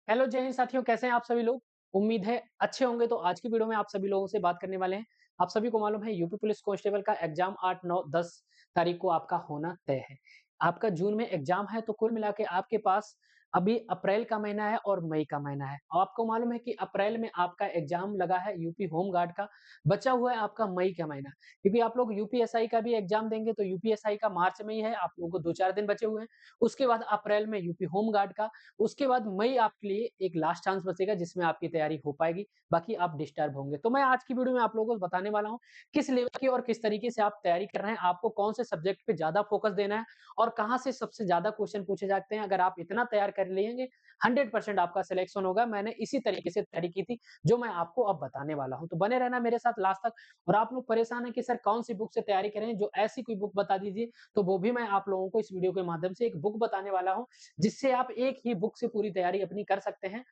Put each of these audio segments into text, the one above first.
Hello जय हिंद साथियों, कैसे हैं आप सभी लोग? उम्मीद है अच्छे होंगे। तो आज की वीडियो में आप सभी लोगों से बात करने वाले हैं। आप सभी को मालूम है यूपी पुलिस कांस्टेबल का एग्जाम 8, 9, 10 तारीख को आपका होना तय है। आपका जून में एग्जाम है, तो कुल मिला के आपके पास अभी अप्रैल का महीना है और मई का महीना है। और आपको मालूम है कि अप्रैल में आपका एग्जाम लगा है यूपी होम गार्ड का, बचा हुआ है आपका मई का महीना। क्योंकि आप लोग यूपीएसआई का भी एग्जाम देंगे, तो यूपीएसआई का मार्च में ही है, आप लोगों को 2-4 दिन बचे हुए हैं। उसके बाद अप्रैल में यूपी होम गार्ड का, उसके बाद मई आपके लिए एक लास्ट चांस बचेगा जिसमें आपकी तैयारी हो पाएगी, बाकी आप डिस्टर्ब होंगे। तो मैं आज की वीडियो में आप लोगों को बताने वाला हूँ किस लेवल की और किस तरीके से आप तैयारी कर रहे हैं, आपको कौन से सब्जेक्ट पे ज़्यादा फोकस देना है और कहाँ से सबसे ज़्यादा क्वेश्चन पूछे जाते हैं। अगर आप इतना तैयार कर लेंगे 100% आपका सिलेक्शन होगा। मैंने इसी तरीके से तैयारी की थी जो मैं आपको अब बताने वाला हूँ। तो बने रहना मेरे साथ लास्ट तक। और आप लोग परेशान हैं कि सर कौन सी बुक से तैयारी करें, जो ऐसी कोई बुक बता दीजिए, तो वो भी मैं आप लोगों को इस वीडियो के माध्यम से एक बुक बताने वाला हूँ जिससे आप एक ही बुक से पूरी तैयारी अपनी कर सकते हैं,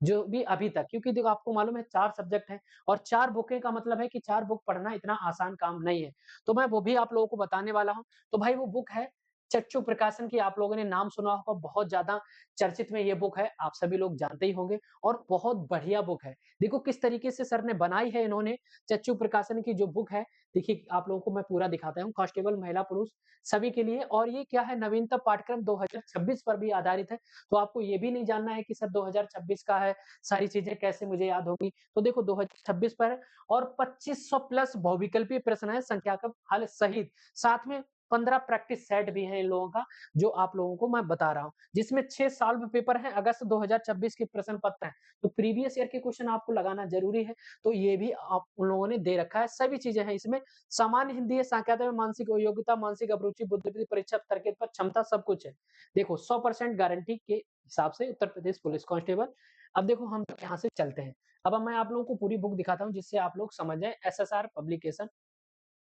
जो भी अभी तक। क्योंकि देखो आपको मालूम है 4 सब्जेक्ट हैं और 4 बुकें का मतलब है कि 4 बुक पढ़ना इतना आसान काम नहीं है। तो मैं वो भी आप लोगों को बताने वाला हूँ। तो भाई वो बुक है चच्चू प्रकाशन की, आप लोगों ने नाम सुना होगा, बहुत ज़्यादा चर्चित में ये बुक है, आप सभी लोग जानते ही होंगे और बहुत बढ़िया बुक है। देखो किस तरीके से सर ने बनाई है इन्होंने, चच्चू प्रकाशन की जो बुक है, देखिए आप लोगों को मैं पूरा दिखाता हूँ, कांस्टेबल महिला पुरुष सभी के लिए। और ये क्या है, नवीनतम पाठ्यक्रम 2026 पर भी आधारित है। तो आपको ये भी नहीं जानना है कि सर 2026 का है, सारी चीजें कैसे मुझे याद होगी। तो देखो 2026 पर है और 2500 प्लस बहुविकल्पीय प्रश्न है संख्या का हल सहित, साथ में 15 प्रैक्टिस सेट भी है इन लोगों का, जो आप लोगों को मैं बता रहा हूँ, जिसमें 6 सॉल्व पेपर है, अगस्त 2026 के प्रश्न पत्र हैं। तो प्रीवियस ईयर के क्वेश्चन आपको लगाना जरूरी है। तो ये भी आप उन लोगों ने दे रखा है, सभी चीजें हैं इसमें। सामान्य हिंदी है, सांख्यिकी में मानसिक योग्यता, मानसिक अभिरुचि, बुद्धिवृत्ति परीक्षा, तर्क पर क्षमता, सब कुछ है। देखो 100% गारंटी के हिसाब से उत्तर प्रदेश पुलिस कांस्टेबल। अब देखो हम यहाँ से चलते हैं। अब मैं आप लोगों को पूरी बुक दिखाता हूँ जिससे आप लोग समझ जाए। एसएसआर पब्लिकेशन,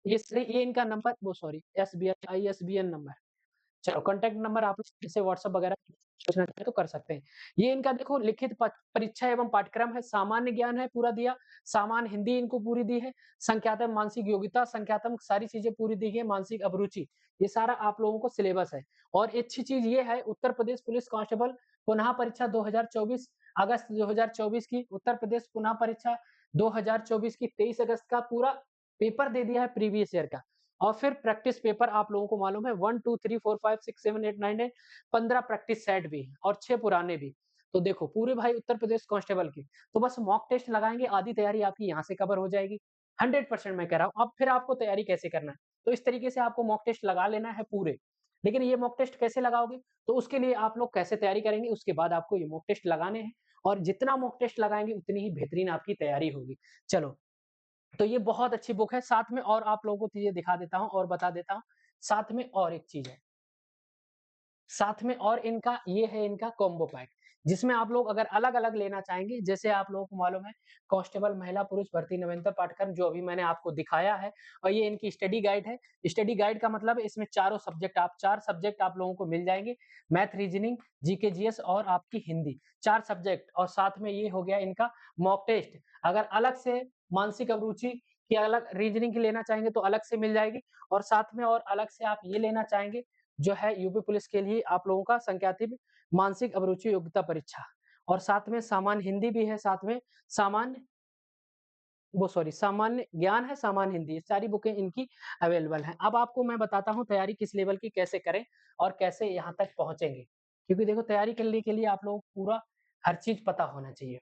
ये इनका नंबर, वो सॉरी एसबीआई आईएसबीएन नंबर। चलो कॉन्टैक्ट नंबर आप जैसे व्हाट्सएप वगैरह पूछना चाहें तो कर सकते हैं। ये इनका देखो लिखित परीक्षा एवं पाठ्यक्रम है, सामान्य ज्ञान है पूरा दिया, सामान्य हिंदी इनको पूरी दी है, संख्यात्मक मानसिक योग्यता, संख्यात्मक सारी चीजें पूरी दी है, मानसिक अभिरुचि, ये सारा आप लोगों को सिलेबस है। और अच्छी चीज ये है, उत्तर प्रदेश पुलिस कांस्टेबल पुनः परीक्षा 2024, अगस्त 2024 की, उत्तर प्रदेश पुनः परीक्षा 2024 की 23 अगस्त का पूरा पेपर दे दिया है प्रीवियस ईयर का। और फिर प्रैक्टिस पेपर आप लोगों को मालूम है 1 2 3 4 5 6 7 8 9 10 15 प्रैक्टिस सेट भी है और 6 पुराने भी। तो देखो पूरे भाई उत्तर प्रदेश कांस्टेबल की, तो बस मॉक टेस्ट लगाएंगे, आधी तैयारी आपकी यहाँ से कवर हो जाएगी। 100% मैं कह रहा हूँ। अब फिर आपको तैयारी कैसे करना है, तो इस तरीके से आपको मॉक टेस्ट लगा लेना है पूरे। लेकिन ये मॉक टेस्ट कैसे लगाओगे, तो उसके लिए आप लोग कैसे तैयारी करेंगे, उसके बाद आपको ये मॉक टेस्ट लगाने हैं। और जितना मॉक टेस्ट लगाएंगे उतनी ही बेहतरीन आपकी तैयारी होगी। चलो, तो ये बहुत अच्छी बुक है। साथ में और आप लोगों को चीजें दिखा देता हूँ और बता देता हूँ। साथ में और एक चीज है, साथ में और इनका ये है, इनका कॉम्बो पैक, जिसमें आप लोग अगर अलग-अलग लेना चाहेंगे, जैसे आप लोगों को मालूम है कांस्टेबल महिला पुरुष भर्ती नवीनतम पाठ्यक्रम जो अभी मैंने आपको दिखाया है, और ये इनकी स्टडी गाइड है। स्टडी गाइड का मतलब है इसमें चारों सब्जेक्ट, आप 4 सब्जेक्ट आप लोगों को मिल जाएंगे, मैथ, रीजनिंग, जीके, जीएस और आपकी हिंदी, 4 सब्जेक्ट। और साथ में ये हो गया इनका मॉक टेस्ट। अगर अलग से मानसिक अभिरुचि की, अलग रीजनिंग की लेना चाहेंगे तो अलग से मिल जाएगी। और साथ में और अलग से आप ये लेना चाहेंगे जो है यूपी पुलिस के लिए आप लोगों का संख्यात्मक मानसिक अभिरुचि योग्यता परीक्षा। और साथ में सामान्य हिंदी भी है, साथ में सामान्य, वो सॉरी सामान्य ज्ञान है, सामान्य हिंदी, ये सारी बुकें इनकी अवेलेबल हैं। अब आपको मैं बताता हूँ तैयारी किस लेवल की कैसे करें और कैसे यहाँ तक पहुंचेंगे। क्योंकि देखो तैयारी करने के लिए आप लोगों को पूरा हर चीज पता होना चाहिए,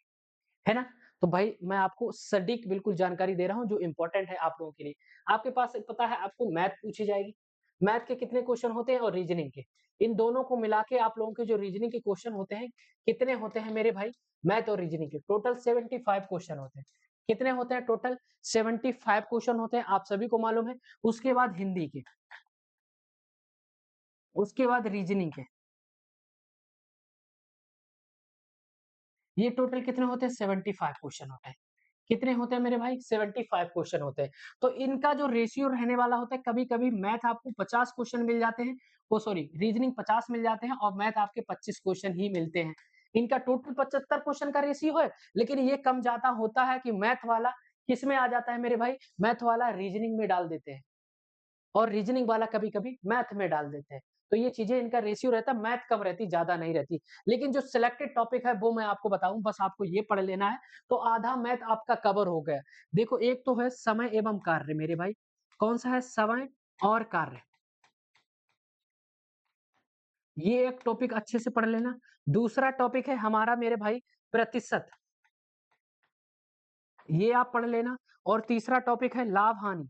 है ना। तो भाई मैं आपको सटीक बिल्कुल जानकारी दे रहा हूँ जो इंपॉर्टेंट है आप लोगों के लिए। आपके पास पता है आपको मैथ पूछी जाएगी, मैथ के कितने क्वेश्चन होते हैं और रीजनिंग के, इन दोनों को मिला के आप लोगों के जो रीजनिंग के क्वेश्चन होते हैं, कितने होते हैं मेरे भाई, मैथ और रीजनिंग के टोटल 75 क्वेश्चन होते हैं। कितने होते हैं टोटल, 75 क्वेश्चन होते हैं, आप सभी को मालूम है। उसके बाद हिंदी के, उसके बाद रीजनिंग के, ये टोटल कितने होते हैं, 75 क्वेश्चन होते हैं। कितने होते हैं मेरे भाई, 75 क्वेश्चन होते हैं। तो इनका जो रेशियो रहने वाला होता है, कभी-कभी मैथ आपको 50 क्वेश्चन मिल जाते हैं, वो सॉरी रीजनिंग 50 मिल जाते हैं और मैथ आपके 25 क्वेश्चन ही मिलते हैं। इनका टोटल 75 क्वेश्चन का रेशियो है, लेकिन ये कम ज्यादा होता है कि मैथ वाला किसमें आ जाता है मेरे भाई, मैथ वाला रीजनिंग में डाल देते हैं। और रीजनिंग वाला कभी-कभी मैथ में डाल देते हैं। तो ये चीज़ें इनका रेशियो रहता है, मैथ कम रहती, ज़्यादा नहीं रहती। लेकिन जो सिलेक्टेड टॉपिक है वो मैं आपको बताऊँ, बस आपको ये पढ़ लेना है, तो आधा मैथ आपका कवर हो गया। देखो एक तो है समय एवं कार्य मेरे भाई, कौन-सा है समय और कार्य, ये एक टॉपिक अच्छे से पढ़ लेना। दूसरा टॉपिक है हमारा मेरे भाई प्रतिशत, ये आप पढ़ लेना। और तीसरा टॉपिक है लाभ-हानि,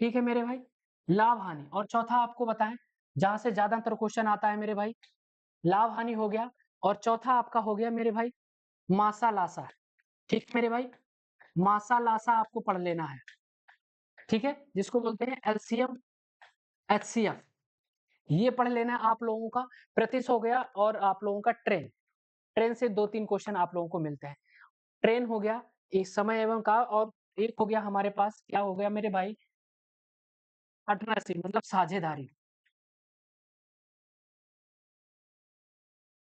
ठीक है मेरे भाई? लाभ-हानि। और चौथा आपको बताएँ, जहाँ से ज़्यादातर क्वेश्चन आता है मेरे भाई, लाभ-हानि हो गया और चौथा आपका हो गया मेरे भाई मासा-लासा, ठीक है मेरे भाई? मासा-लासा आपको पढ़ लेना है, ठीक है? जिसको बोलते हैं एलसीएम, एचसीएफ, ये पढ़ लेना है आप लोगों का। प्रतिशत हो गया और आप लोगों का ट्रेन, ट्रेन से 2-3 क्वेश्चन आप लोगों को मिलते हैं। ट्रेन हो गया, एक समय एवं काल, और एक हो गया हमारे पास क्या हो गया मेरे भाई, पार्टनरशिप मतलब साझेदारी,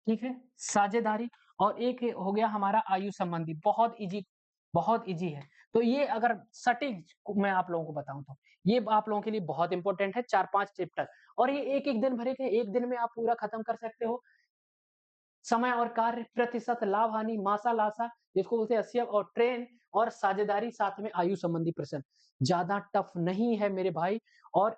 ठीक है? साझेदारी। और एक हो गया हमारा आयु संबंधी, बहुत ईज़ी है। तो ये अगर सटीक मैं आप लोगों को बताऊँ तो, ये आप लोगों के लिए बहुत इम्पोर्टेंट है, 4-5 चैप्टर, और ये एक-एक दिन भरे के, एक दिन में आप पूरा खत्म कर सकते हो। समय और कार्य, प्रतिशत, लाभ-हानि, मासा-लासा, जिसको बोलते हैं एचसीएफ, और ट्रेन और साझेदारी, साथ में आयु संबंधी प्रश्न। ज़्यादा टफ नहीं है मेरे भाई, और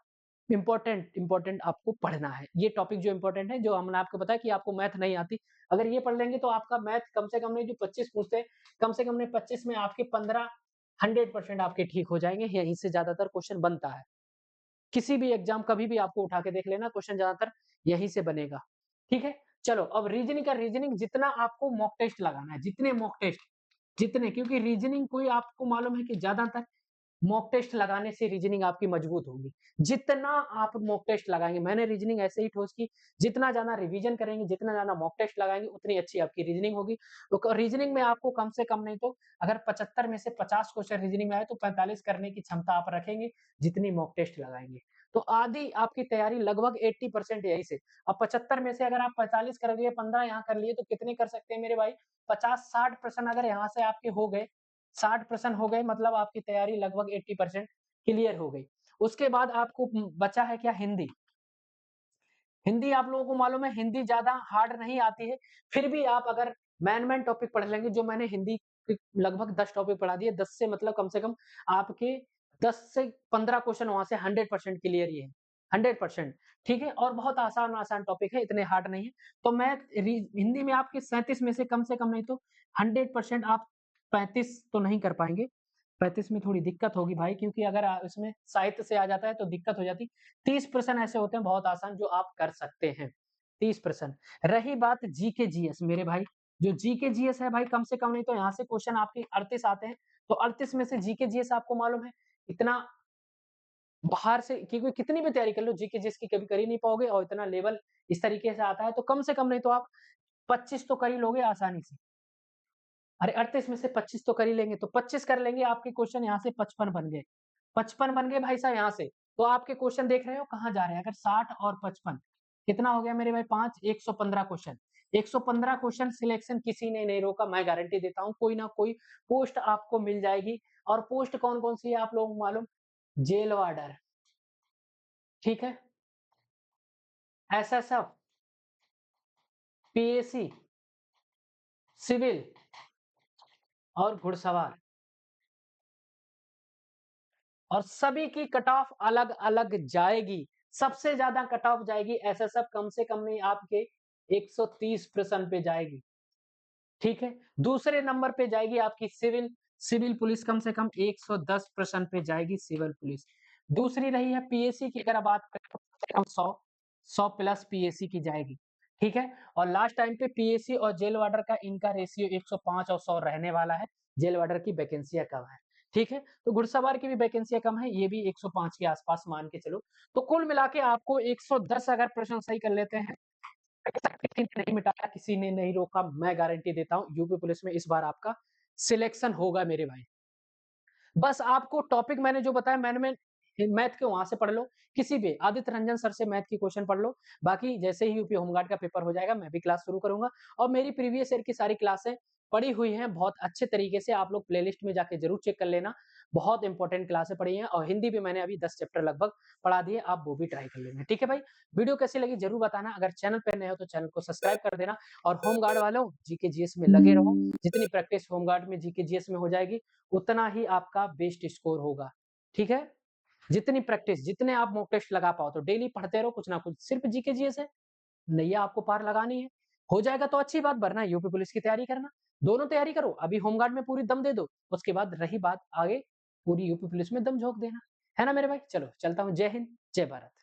इम्पोर्टेंट आपको पढ़ना है। ये टॉपिक जो इम्पोर्टेंट है, जो हमने आपको बताया कि आपको मैथ नहीं आती, अगर ये पढ़ लेंगे तो आपका मैथ कम से कम नहीं, जो 25 पूछते हैं, कम से कम नहीं 25 में आपके 15 100% आपके ठीक हो जाएँगे, यहीं से ज़्यादातर क्वेश्चन बनता है। किसी भी एग्ज़ाम कभी भी आपको उठा के देख लेना, क्वेश्चन ज़्यादातर यहीं से बनेगा, ठीक है? चलो अब रीज़निंग जितना आपको मॉक टेस्ट लगाना है, जितने मॉक टेस्ट, जितने, क्योंकि रीज़निंग कोई आपको मालूम है कि ज़्यादातर मॉक टेस्ट लगाने से रीज़निंग आपकी मजबूत होगी। जितना आप मॉक टेस्ट लगाएँगे, मैंने रीज़निंग ऐसे ही ठोस की, जितना ज़्यादा रिवीजन करेंगे, जितना ज़्यादा मॉक टेस्ट लगाएँगे, उतनी अच्छी आपकी रीज़निंग होगी। तो क रीज़निंग में आपको कम से कम नहीं तो अगर 75 में से 50 क्वेश्चन रीज़निंग में आए, तो 45 करने की क्षमता आप रखेंगे, जितनी मॉक टेस्ट लगाएँगे। तो आधी आपकी तैयारी लगभग 80% यहीं से। अब 75 में से अगर आप 45 कर लिए, 15 यहाँ कर लिए, तो कितने कर सकते हैं मेरे भाई? 50-60% अगर यहाँ से आपके हो गए, 60% हो गए, मतलब आपकी तैयारी लगभग 80% क्लियर हो गई। उसके बाद आपको बचा है क्या, हिंदी। हिंदी आप लोगों को मालूम है, हिंदी ज़्यादा हार्ड नहीं आती है, फिर भी आप अगर मेन टॉपिक पढ़ लेंगे, जो मैंने हिंदी के लगभग 10 टॉपिक पढ़ा दिए, 10 से मतलब कम से कम आपके 10 से 15 क्वेश्चन वहाँ से 100% क्लियर ही है, 100%, ठीक है? और बहुत आसान-आसान टॉपिक है, इतने हार्ड नहीं है। तो मैं हिंदी में आपके 37 में से कम नहीं तो 100% आप 35 तो नहीं कर पाएँगे, 35 में थोड़ी दिक्कत होगी भाई, क्योंकि अगर इसमें साहित्य से आ जाता है तो दिक्कत हो जाती। 30% ऐसे होते हैं बहुत आसान, जो आप कर सकते हैं, 30%। रही बात जीके जीएस मेरे भाई, जो जीके जीएस है भाई, कम से कम नहीं तो यहाँ से क्वेश्चन आपके 38 आते हैं, तो 38 में से जीके जीएस आपको मालूम है, इतना बाहर से, क्योंकि कितनी भी तैयारी कर लो, जीके जीएस की कभी कर ही नहीं पाओगे, और इतना लेवल इस तरीके से आता है, तो कम से कम नहीं तो आप 25 तो कर ही लोगे आसानी से। अरे 38 में से 25 तो कर ही लेंगे, तो 25 कर लेंगे, आपके क्वेश्चन यहाँ से 55 बन गए। 55 बन गए भाई साहब यहाँ से, तो आपके क्वेश्चन देख रहे हो कहाँ जा रहे हैं, अगर 60 और 55 कितना हो गया मेरे भाई, 5, 115 क्वेश्चन। 115 क्वेश्चन सिलेक्शन किसी ने नहीं रोका, मैं गारंटी देता हूँ, कोई ना कोई पोस्ट आपको मिल जाएगी। और पोस्ट कौन-कौन सी है आप लोगों को मालूम? जेल वार्डर, ठीक है? एसएसएफ, पीएसी, सिविल और घुड़सवार, और सभी की कट ऑफ अलग-अलग जाएगी। सबसे ज़्यादा कट ऑफ जाएगी एसएसएफ, कम से कम नहीं आपके 130 प्रश्न पे जाएगी, ठीक है? दूसरे नंबर पे जाएगी आपकी सिविल, सिविल पुलिस कम से कम 110 प्रश्न पे जाएगी सिविल पुलिस। दूसरी रही है पीएसी की, अगर आप बात करें तो कम से कम 100 प्लस पीएसी की जाएगी, ठीक है? और लास्ट टाइम पे पीएसी और जेल वार्डर का इनका रेशियो 105 और 100 रहने वाला है, जेल वार्डर की वैकेंसियाँ कम है, ठीक है? तो घुड़सवार की भी वैकेंसियाँ कम है, ये भी 105 के आस-पास मान के चलो। तो कुल मिला के आपको 110 अगर प्रश्न सही कर लेते हैं, किसी ने नहीं मिटाया, किसी ने नहीं रोका, मैं गारंटी देता हूँ यूपी पुलिस में इस बार आपका सिलेक्शन होगा मेरे भाई। बस आपको टॉपिक मैंने जो बताया, मैंने मैथ के वहाँ से पढ़ लो, किसी भी आदित्य रंजन सर से मैथ की क्वेश्चन पढ़ लो। बाकी जैसे ही यूपी होमगार्ड का पेपर हो जाएगा, मैं भी क्लास शुरू करूँगा, और मेरी प्रीवियस ईयर की सारी क्लासें पड़ी हुई हैं बहुत अच्छे तरीके से, आप लोग प्लेलिस्ट में जाके ज़रूर चेक कर लेना। बहुत इंपॉर्टेंट क्लासें पढ़ी हैं और हिंदी भी मैंने अभी 10 चैप्टर लगभग पढ़ा दिए, आप वो भी ट्राई कर लेना, ठीक है भाई? वीडियो कैसी लगी ज़रूर बताना, अगर चैनल पे नए हो तो चैनल को सब्सक्राइब कर देना और होमगार्ड वालों जीके जीएस में लगे रहो, जितनी प्रैक्टिस होमगार्ड में जीके जीएस में हो जाएगी, उतना ही आपका बेस्ट स्कोर होगा, ठीक है? जितनी प्रैक्टिस, जितने आप मॉक टेस्ट लगा पाओ, तो डेली पढ़ते रहो कुछ ना कुछ, सिर्फ जीके जीएस है, नैया आपको पार लगानी है। हो जाएगा तो अच्छी बात, वरना यूपी पुलिस की तैयारी करना। दोनों तैयारी करो, अभी होमगार्ड में पूरी दम दे दो, उसके बाद रही बात आगे, पूरी यूपी पुलिस में दम झोंक देना। है ना मेरे भाई? चलो चलता हूँ, जय हिंद, जय भारत।